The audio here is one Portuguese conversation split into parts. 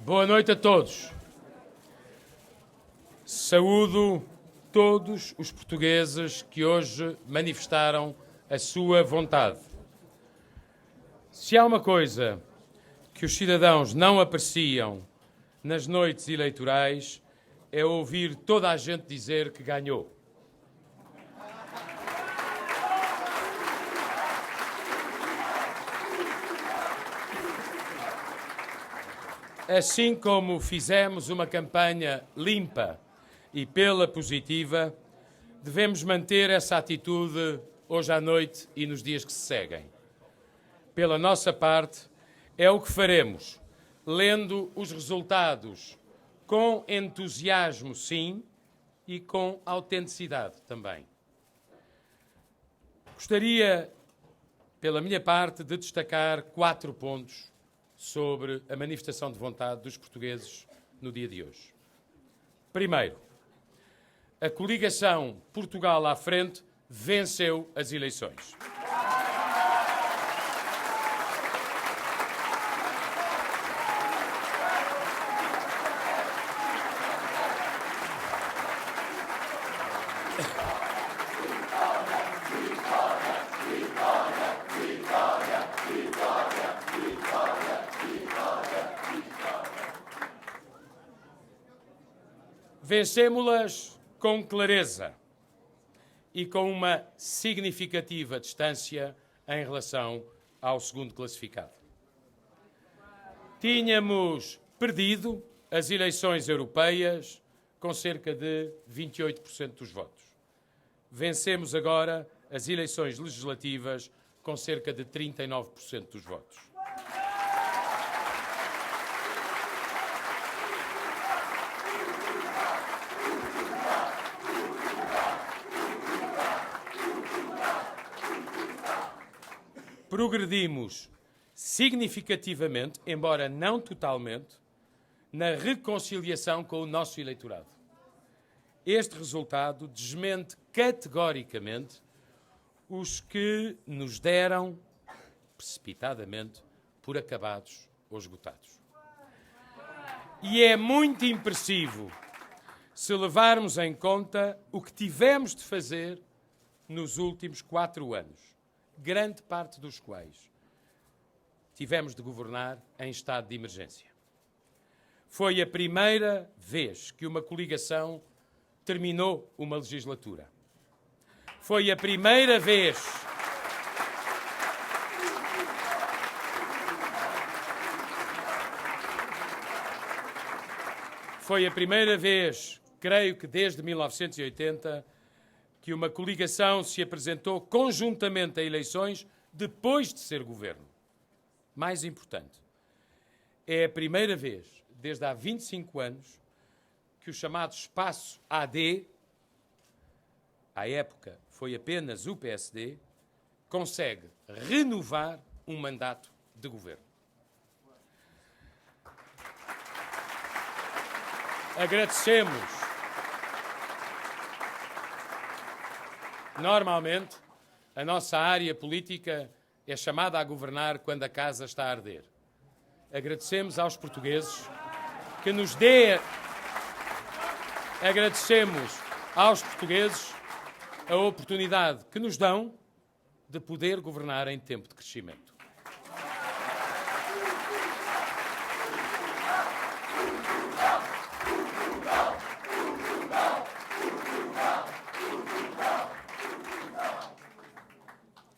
Boa noite a todos. Saúdo todos os portugueses que hoje manifestaram a sua vontade. Se há uma coisa que os cidadãos não apreciam nas noites eleitorais, é ouvir toda a gente dizer que ganhou. Assim como fizemos uma campanha limpa e pela positiva, devemos manter essa atitude hoje à noite e nos dias que se seguem. Pela nossa parte, é o que faremos, lendo os resultados com entusiasmo, sim, e com autenticidade também. Gostaria, pela minha parte, de destacar 4 pontos sobre a manifestação de vontade dos portugueses no dia de hoje. Primeiro, a coligação Portugal à Frente venceu as eleições. Vencemos-las com clareza e com uma significativa distância em relação ao segundo classificado. Tínhamos perdido as eleições europeias com cerca de 28% dos votos. Vencemos agora as eleições legislativas com cerca de 39% dos votos. Progredimos significativamente, embora não totalmente, na reconciliação com o nosso eleitorado. Este resultado desmente categoricamente os que nos deram, precipitadamente, por acabados ou esgotados. E é muito impressivo se levarmos em conta o que tivemos de fazer nos últimos 4 anos. Grande parte dos quais tivemos de governar em estado de emergência. Foi a primeira vez que uma coligação terminou uma legislatura. Foi a primeira vez creio que desde 1980, que uma coligação se apresentou conjuntamente a eleições depois de ser governo. Mais importante, é a primeira vez, desde há 25 anos, que o chamado espaço AD, à época foi apenas o PSD, consegue renovar um mandato de governo. Agradecemos. Normalmente, a nossa área política é chamada a governar quando a casa está a arder. Agradecemos aos portugueses que nos dê... Agradecemos aos portugueses a oportunidade que nos dão de poder governar em tempo de crescimento.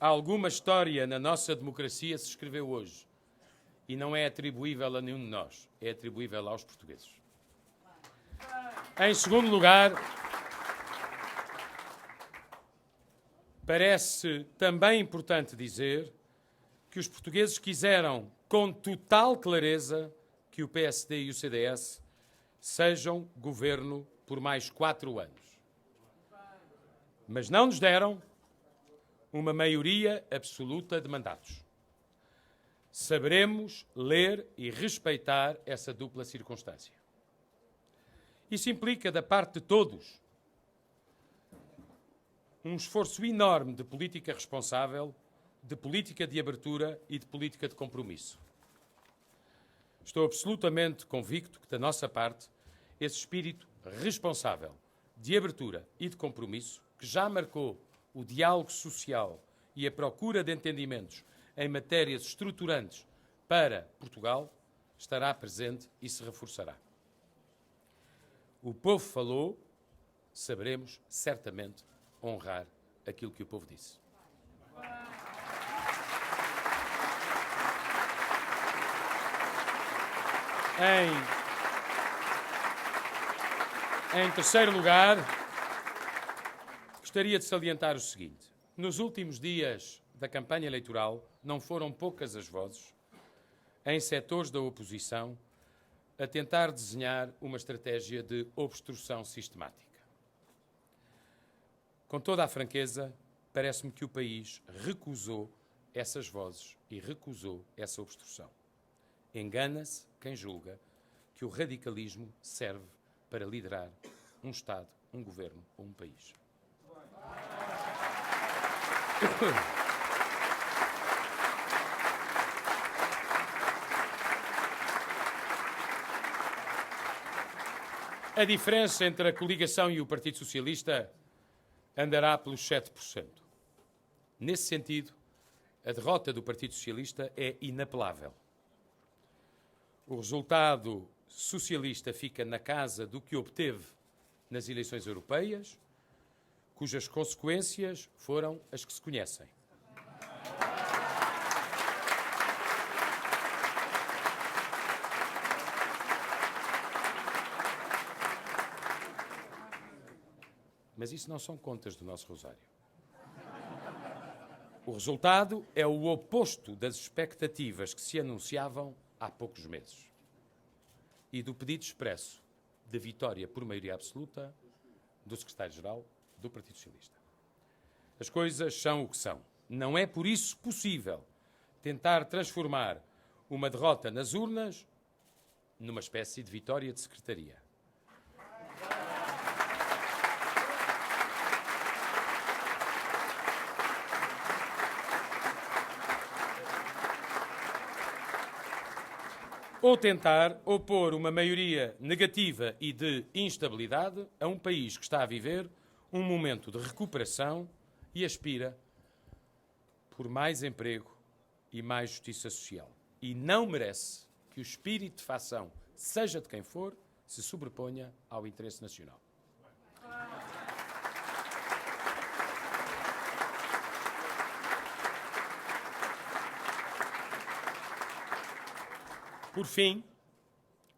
Alguma história na nossa democracia se escreveu hoje e não é atribuível a nenhum de nós, é atribuível aos portugueses. Em segundo lugar, parece também importante dizer que os portugueses quiseram, com total clareza, que o PSD e o CDS sejam governo por mais 4 anos. Mas não nos deram uma maioria absoluta de mandatos. Saberemos ler e respeitar essa dupla circunstância. Isso implica, da parte de todos, um esforço enorme de política responsável, de política de abertura e de política de compromisso. Estou absolutamente convicto que, da nossa parte, esse espírito responsável, de abertura e de compromisso, que já marcou o diálogo social e a procura de entendimentos em matérias estruturantes para Portugal, estará presente e se reforçará. O povo falou, saberemos certamente honrar aquilo que o povo disse. Em terceiro lugar, gostaria de salientar o seguinte. Nos últimos dias da campanha eleitoral, não foram poucas as vozes, em setores da oposição, a tentar desenhar uma estratégia de obstrução sistemática. Com toda a franqueza, parece-me que o país recusou essas vozes e recusou essa obstrução. Engana-se quem julga que o radicalismo serve para liderar um Estado, um governo ou um país. A diferença entre a coligação e o Partido Socialista andará pelos 7%. Nesse sentido, a derrota do Partido Socialista é inapelável. O resultado socialista fica na casa do que obteve nas eleições europeias, cujas consequências foram as que se conhecem. Mas isso não são contas do nosso rosário. O resultado é o oposto das expectativas que se anunciavam há poucos meses e do pedido expresso de vitória por maioria absoluta do secretário-geral do Partido Socialista. As coisas são o que são. Não é por isso possível tentar transformar uma derrota nas urnas numa espécie de vitória de secretaria. Ou tentar opor uma maioria negativa e de instabilidade a um país que está a viver um momento de recuperação e aspira por mais emprego e mais justiça social. E não merece que o espírito de fação, seja de quem for, se sobreponha ao interesse nacional. Por fim,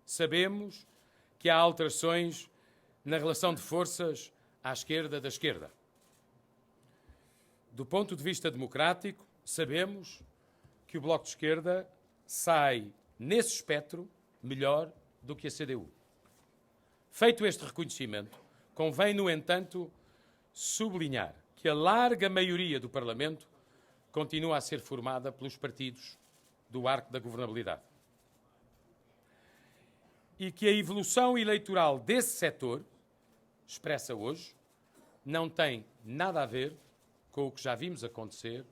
sabemos que há alterações na relação de forças à esquerda da esquerda. Do ponto de vista democrático, sabemos que o Bloco de Esquerda sai, nesse espectro, melhor do que a CDU. Feito este reconhecimento, convém, no entanto, sublinhar que a larga maioria do Parlamento continua a ser formada pelos partidos do arco da governabilidade. E que a evolução eleitoral desse setor, expressa hoje, não tem nada a ver com o que já vimos acontecer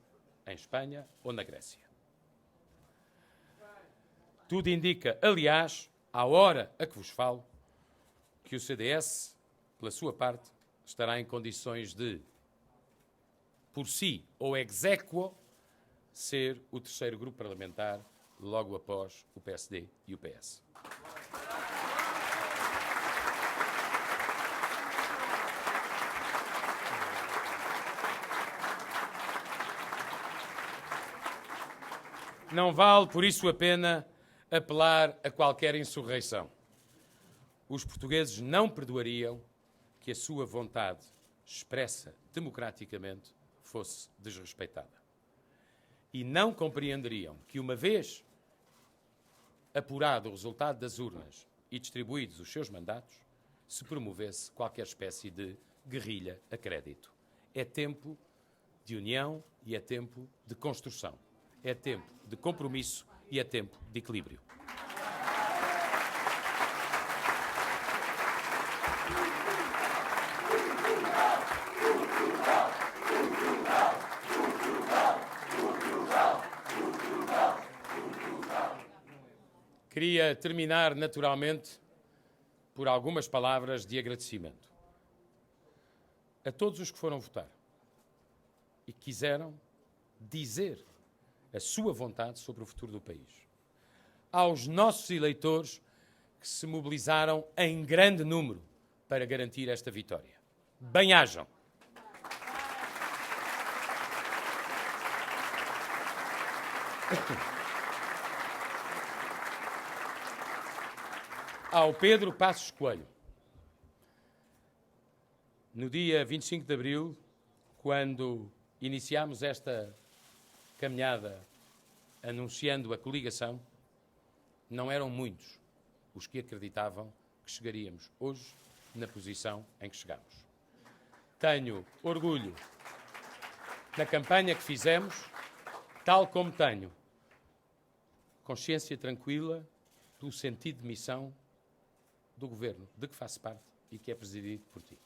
em Espanha ou na Grécia. Tudo indica, aliás, à hora a que vos falo, que o CDS, pela sua parte, estará em condições de, por si ou exequo, ser o terceiro grupo parlamentar logo após o PSD e o PS. Não vale, por isso, a pena apelar a qualquer insurreição. Os portugueses não perdoariam que a sua vontade, expressa democraticamente, fosse desrespeitada. E não compreenderiam que, uma vez apurado o resultado das urnas e distribuídos os seus mandatos, se promovesse qualquer espécie de guerrilha a crédito. É tempo de união e é tempo de construção. É tempo de compromisso e é tempo de equilíbrio. queria terminar naturalmente por algumas palavras de agradecimento a todos os que foram votar e quiseram dizer a sua vontade sobre o futuro do país. Aos nossos eleitores que se mobilizaram em grande número para garantir esta vitória. Bem-ajam! Ao Pedro Passos Coelho. No dia 25 de abril, quando iniciámos esta caminhada anunciando a coligação, não eram muitos os que acreditavam que chegaríamos hoje na posição em que chegamos. Tenho orgulho da campanha que fizemos, tal como tenho consciência tranquila do sentido de missão do Governo, de que faço parte e que é presidido por ti.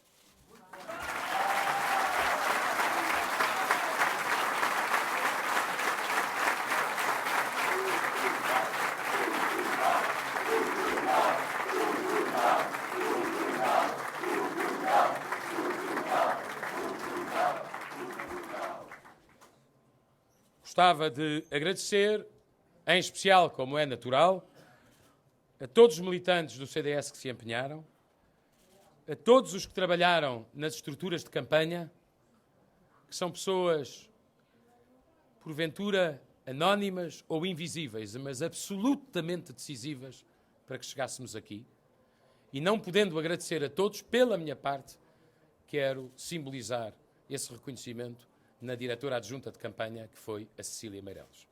Gostava de agradecer, em especial, como é natural, a todos os militantes do CDS que se empenharam, a todos os que trabalharam nas estruturas de campanha, que são pessoas, porventura, anónimas ou invisíveis, mas absolutamente decisivas para que chegássemos aqui. E não podendo agradecer a todos, pela minha parte, quero simbolizar esse reconhecimento na diretora adjunta de campanha, que foi a Cecília Meireles.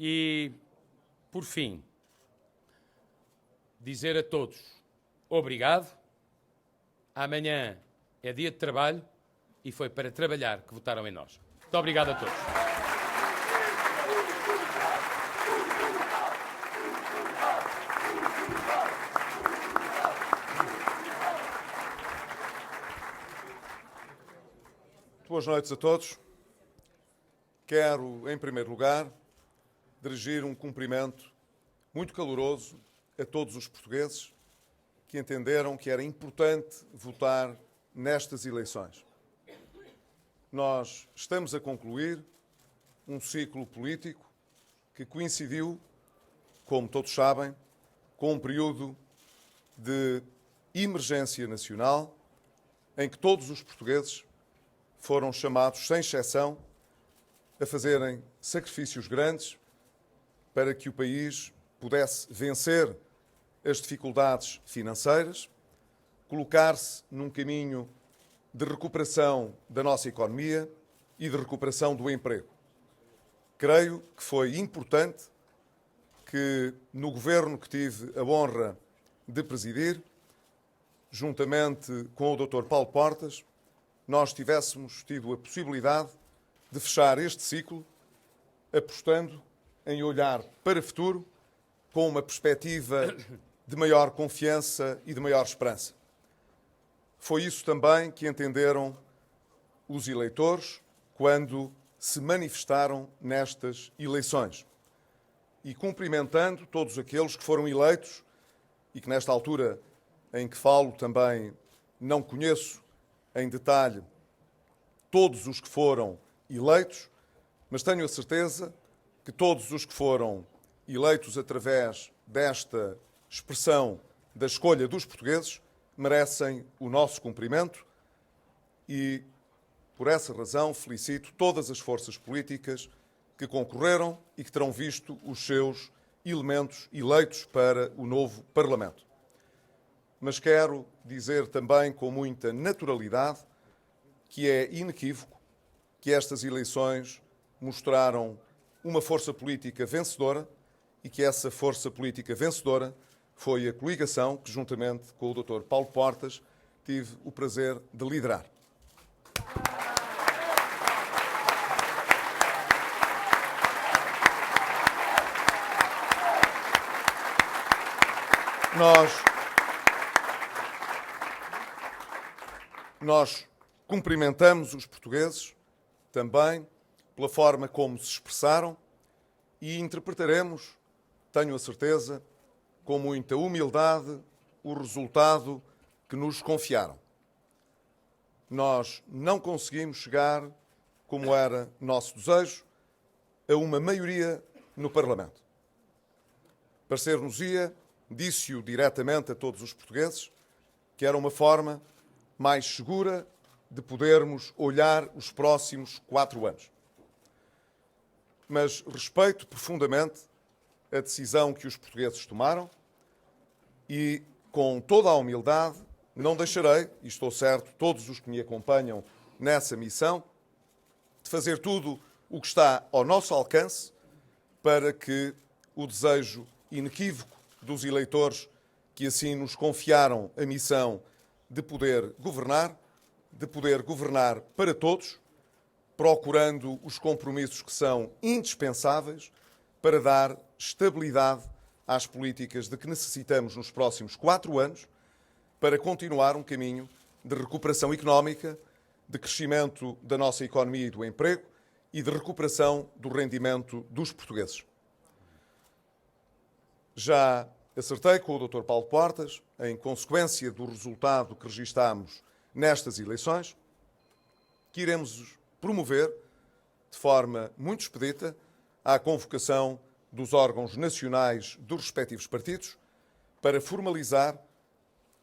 E, por fim, dizer a todos obrigado. Amanhã é dia de trabalho e foi para trabalhar que votaram em nós. Muito obrigado a todos. Boas noites a todos. Quero, em primeiro lugar, dirigir um cumprimento muito caloroso a todos os portugueses que entenderam que era importante votar nestas eleições. Nós estamos a concluir um ciclo político que coincidiu, como todos sabem, com um período de emergência nacional em que todos os portugueses foram chamados, sem exceção, a fazerem sacrifícios grandes para que o país pudesse vencer as dificuldades financeiras, colocar-se num caminho de recuperação da nossa economia e de recuperação do emprego. Creio que foi importante que, no governo que tive a honra de presidir, juntamente com o Dr. Paulo Portas, nós tivéssemos tido a possibilidade de fechar este ciclo apostando em olhar para o futuro com uma perspectiva de maior confiança e de maior esperança. Foi isso também que entenderam os eleitores quando se manifestaram nestas eleições. E cumprimentando todos aqueles que foram eleitos e que nesta altura em que falo também não conheço em detalhe todos os que foram eleitos, mas tenho a certeza que todos os que foram eleitos através desta expressão da escolha dos portugueses merecem o nosso cumprimento e, por essa razão, felicito todas as forças políticas que concorreram e que terão visto os seus elementos eleitos para o novo Parlamento. Mas quero dizer também com muita naturalidade que é inequívoco que estas eleições mostraram uma força política vencedora e que essa força política vencedora foi a coligação que, juntamente com o Dr. Paulo Portas, tive o prazer de liderar. Nós Nós cumprimentamos os portugueses também pela forma como se expressaram e interpretaremos, tenho a certeza, com muita humildade, o resultado que nos confiaram. Nós não conseguimos chegar, como era nosso desejo, a uma maioria no Parlamento. Parecer-nos-ia, disse-o diretamente a todos os portugueses, que era uma forma mais segura de podermos olhar os próximos 4 anos. Mas respeito profundamente a decisão que os portugueses tomaram e, com toda a humildade, não deixarei, e estou certo, todos os que me acompanham nessa missão, de fazer tudo o que está ao nosso alcance para que o desejo inequívoco dos eleitores que assim nos confiaram a missão de poder governar para todos, procurando os compromissos que são indispensáveis para dar estabilidade às políticas de que necessitamos nos próximos 4 anos para continuar um caminho de recuperação económica, de crescimento da nossa economia e do emprego e de recuperação do rendimento dos portugueses. Já acertei com o Dr. Paulo Portas, em consequência do resultado que registámos nestas eleições, que iremos promover de forma muito expedita a convocação dos órgãos nacionais dos respectivos partidos para formalizar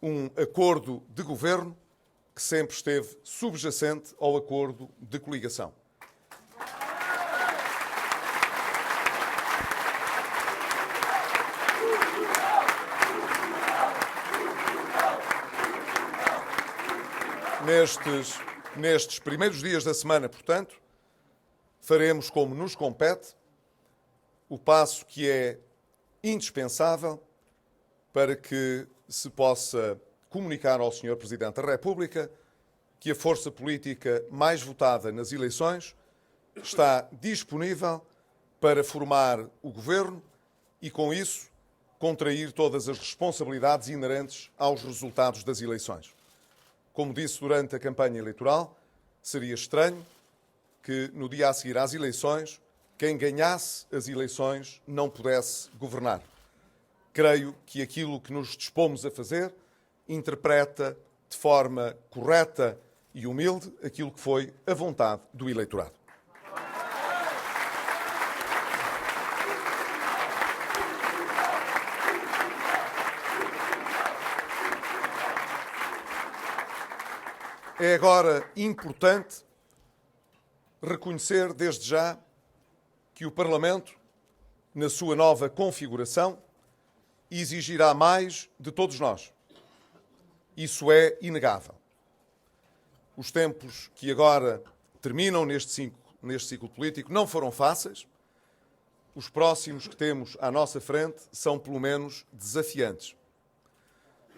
um acordo de governo que sempre esteve subjacente ao acordo de coligação. Nestes primeiros dias da semana, portanto, faremos como nos compete o passo que é indispensável para que se possa comunicar ao Sr. Presidente da República que a força política mais votada nas eleições está disponível para formar o governo e, com isso, contrair todas as responsabilidades inerentes aos resultados das eleições. Como disse durante a campanha eleitoral, seria estranho que, no dia a seguir às eleições, quem ganhasse as eleições não pudesse governar. Creio que aquilo que nos dispomos a fazer interpreta de forma correta e humilde aquilo que foi a vontade do eleitorado. É agora importante reconhecer desde já que o Parlamento, na sua nova configuração, exigirá mais de todos nós. Isso é inegável. Os tempos que agora terminam neste ciclo político não foram fáceis. Os próximos que temos à nossa frente são, pelo menos, desafiantes.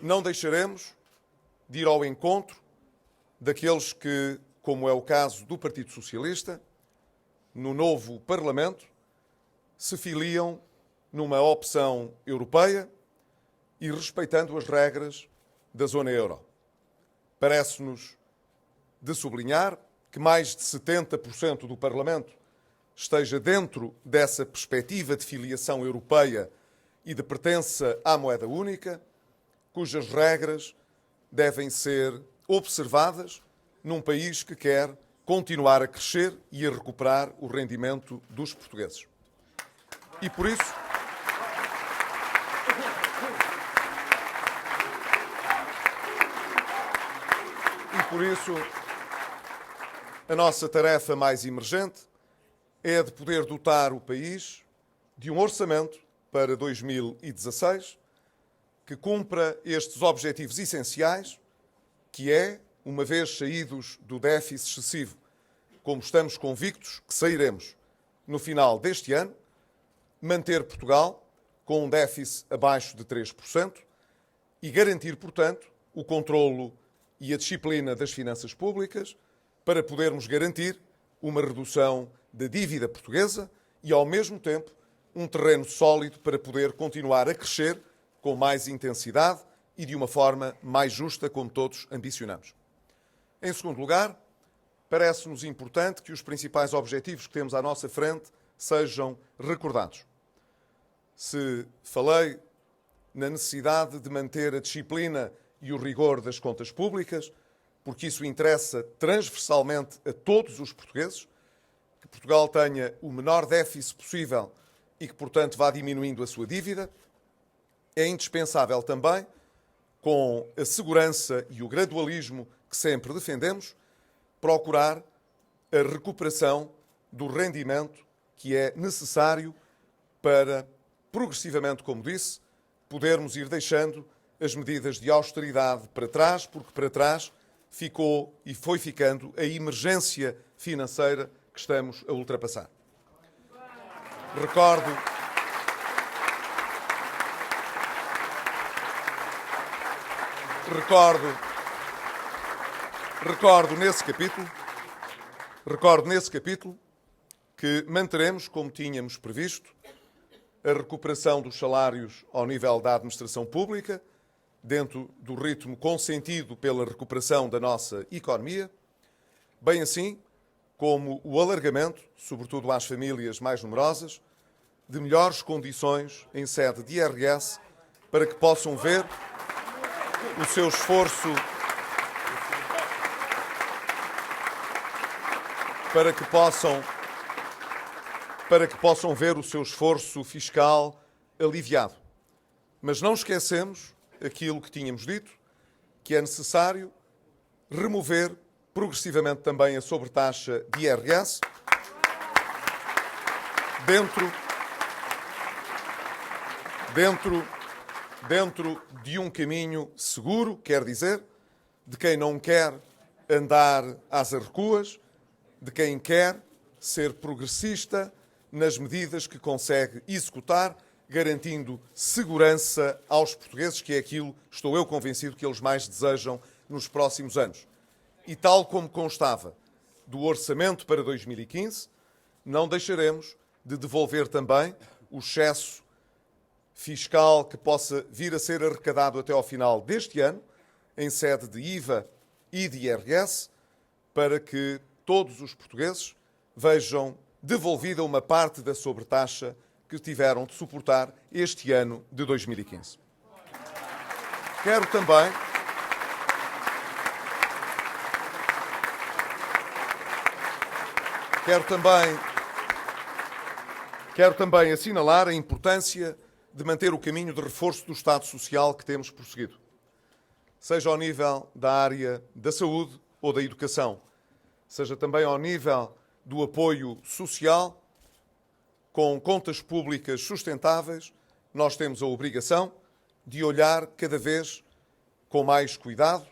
Não deixaremos de ir ao encontro daqueles que, como é o caso do Partido Socialista, no novo Parlamento, se filiam numa opção europeia e respeitando as regras da zona euro. Parece-nos de sublinhar que mais de 70% do Parlamento esteja dentro dessa perspectiva de filiação europeia e de pertença à moeda única, cujas regras devem ser observadas num país que quer continuar a crescer e a recuperar o rendimento dos portugueses. E por isso, a nossa tarefa mais emergente é a de poder dotar o país de um orçamento para 2016 que cumpra estes objetivos essenciais, que é, uma vez saídos do déficit excessivo, como estamos convictos que sairemos no final deste ano, manter Portugal com um déficit abaixo de 3% e garantir, portanto, o controlo e a disciplina das finanças públicas para podermos garantir uma redução da dívida portuguesa e, ao mesmo tempo, um terreno sólido para poder continuar a crescer com mais intensidade e de uma forma mais justa, como todos ambicionamos. Em segundo lugar, parece-nos importante que os principais objetivos que temos à nossa frente sejam recordados. Se falei na necessidade de manter a disciplina e o rigor das contas públicas, porque isso interessa transversalmente a todos os portugueses, que Portugal tenha o menor déficit possível e que, portanto, vá diminuindo a sua dívida, é indispensável também, com a segurança e o gradualismo que sempre defendemos, procurar a recuperação do rendimento que é necessário para, progressivamente, como disse, podermos ir deixando as medidas de austeridade para trás, porque para trás ficou e foi ficando a emergência financeira que estamos a ultrapassar. Recordo nesse capítulo que manteremos, como tínhamos previsto, a recuperação dos salários ao nível da administração pública, dentro do ritmo consentido pela recuperação da nossa economia, bem assim como o alargamento, sobretudo às famílias mais numerosas, de melhores condições em sede de IRS para que possam ver o seu esforço ver o seu esforço fiscal aliviado. Mas não esquecemos aquilo que tínhamos dito, que é necessário remover progressivamente também a sobretaxa de IRS dentro de um caminho seguro, quer dizer, de quem não quer andar às arrecuas, de quem quer ser progressista nas medidas que consegue executar, garantindo segurança aos portugueses, que é aquilo, estou eu convencido, que eles mais desejam nos próximos anos. E tal como constava do orçamento para 2015, não deixaremos de devolver também o excesso fiscal que possa vir a ser arrecadado até ao final deste ano, em sede de IVA e de IRS, para que todos os portugueses vejam devolvida uma parte da sobretaxa que tiveram de suportar este ano de 2015. Quero também assinalar a importância de manter o caminho de reforço do Estado Social que temos prosseguido, seja ao nível da área da saúde ou da educação, seja também ao nível do apoio social, com contas públicas sustentáveis. Nós temos a obrigação de olhar cada vez com mais cuidado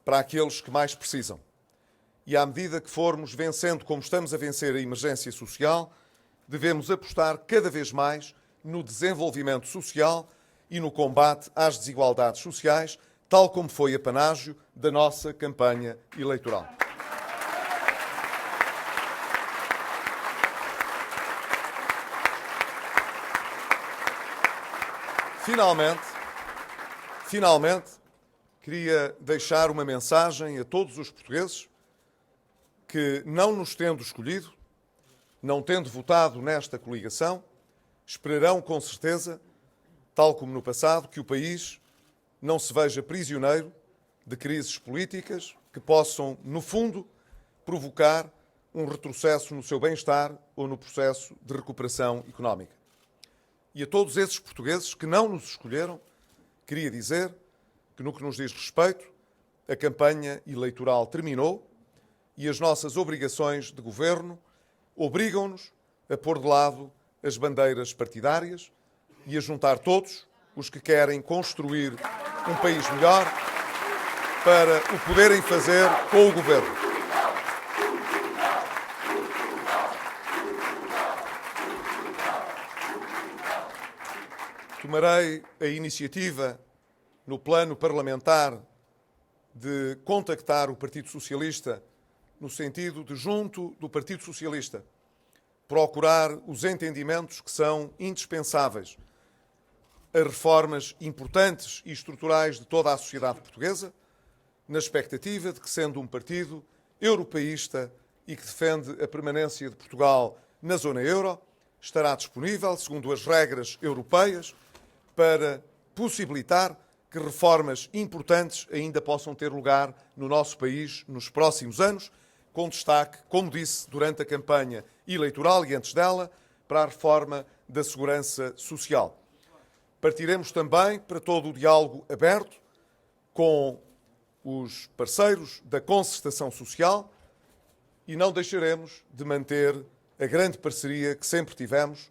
para aqueles que mais precisam. E à medida que formos vencendo, como estamos a vencer a emergência social, devemos apostar cada vez mais no desenvolvimento social e no combate às desigualdades sociais, tal como foi apanágio da nossa campanha eleitoral. Finalmente, queria deixar uma mensagem a todos os portugueses que, não nos tendo escolhido, não tendo votado nesta coligação, esperarão com certeza, tal como no passado, que o país não se veja prisioneiro de crises políticas que possam, no fundo, provocar um retrocesso no seu bem-estar ou no processo de recuperação económica. E a todos esses portugueses que não nos escolheram, queria dizer que, no que nos diz respeito, a campanha eleitoral terminou e as nossas obrigações de governo obrigam-nos a pôr de lado as bandeiras partidárias e a juntar todos os que querem construir um país melhor para o poderem fazer com o governo. Tomarei a iniciativa no plano parlamentar de contactar o Partido Socialista no sentido de, junto do Partido Socialista, procurar os entendimentos que são indispensáveis a reformas importantes e estruturais de toda a sociedade portuguesa, na expectativa de que, sendo um partido europeísta e que defende a permanência de Portugal na zona euro, estará disponível, segundo as regras europeias, para possibilitar que reformas importantes ainda possam ter lugar no nosso país nos próximos anos, com destaque, como disse, durante a campanha eleitoral e antes dela, para a reforma da segurança social. Partiremos também para todo o diálogo aberto com os parceiros da concertação social e não deixaremos de manter a grande parceria que sempre tivemos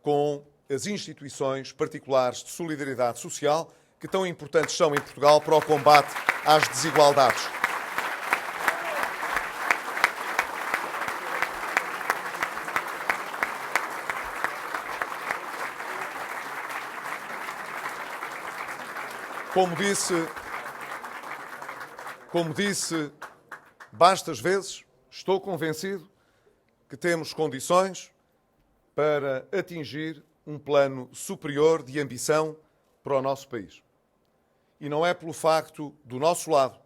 com as instituições particulares de solidariedade social, que tão importantes são em Portugal para o combate às desigualdades. Como disse bastas vezes, estou convencido que temos condições para atingir um plano superior de ambição para o nosso país. E não é pelo facto, do nosso lado,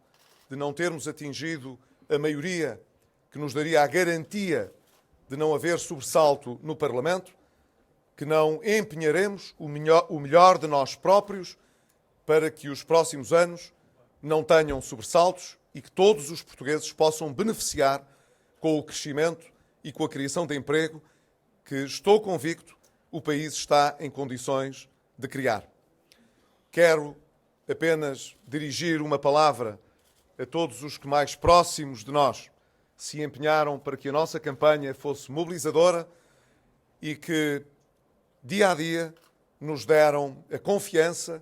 de não termos atingido a maioria que nos daria a garantia de não haver sobressalto no Parlamento, que não empenharemos o melhor de nós próprios para que os próximos anos não tenham sobressaltos e que todos os portugueses possam beneficiar com o crescimento e com a criação de emprego que, estou convicto, o país está em condições de criar. Quero apenas dirigir uma palavra a todos os que mais próximos de nós se empenharam para que a nossa campanha fosse mobilizadora e que, dia a dia, nos deram a confiança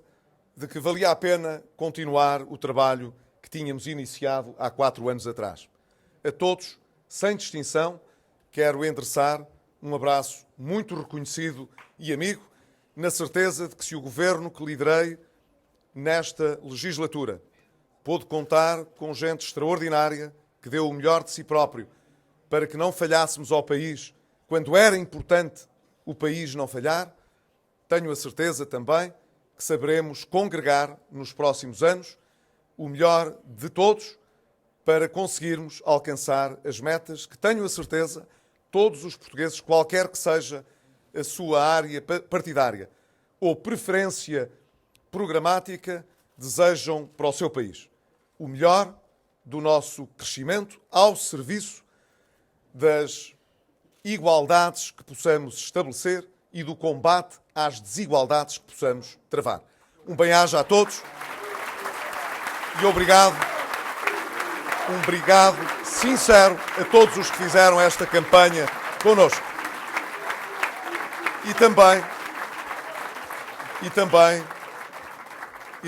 de que valia a pena continuar o trabalho que tínhamos iniciado há 4 anos atrás. A todos, sem distinção, quero endereçar um abraço muito reconhecido e amigo, na certeza de que se o governo que liderei nesta legislatura pôde contar com gente extraordinária que deu o melhor de si próprio para que não falhássemos ao país quando era importante o país não falhar, tenho a certeza também que saberemos congregar nos próximos anos o melhor de todos para conseguirmos alcançar as metas que, tenho a certeza, todos os portugueses, qualquer que seja a sua área partidária ou preferência programática, desejam para o seu país. O melhor do nosso crescimento ao serviço das igualdades que possamos estabelecer e do combate às desigualdades que possamos travar. Um bem-aja a todos e obrigado sincero a todos os que fizeram esta campanha connosco. E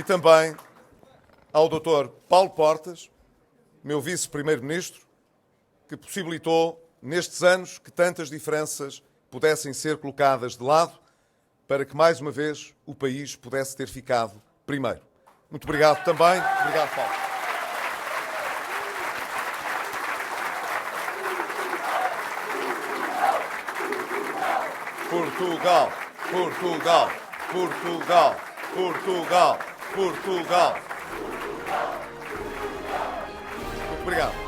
também ao Dr. Paulo Portas, meu vice-primeiro-ministro, que possibilitou nestes anos que tantas diferenças pudessem ser colocadas de lado para que, mais uma vez, o país pudesse ter ficado primeiro. Muito obrigado também. Obrigado, Paulo. Portugal, Portugal, Portugal, Portugal, Portugal. Muito obrigado.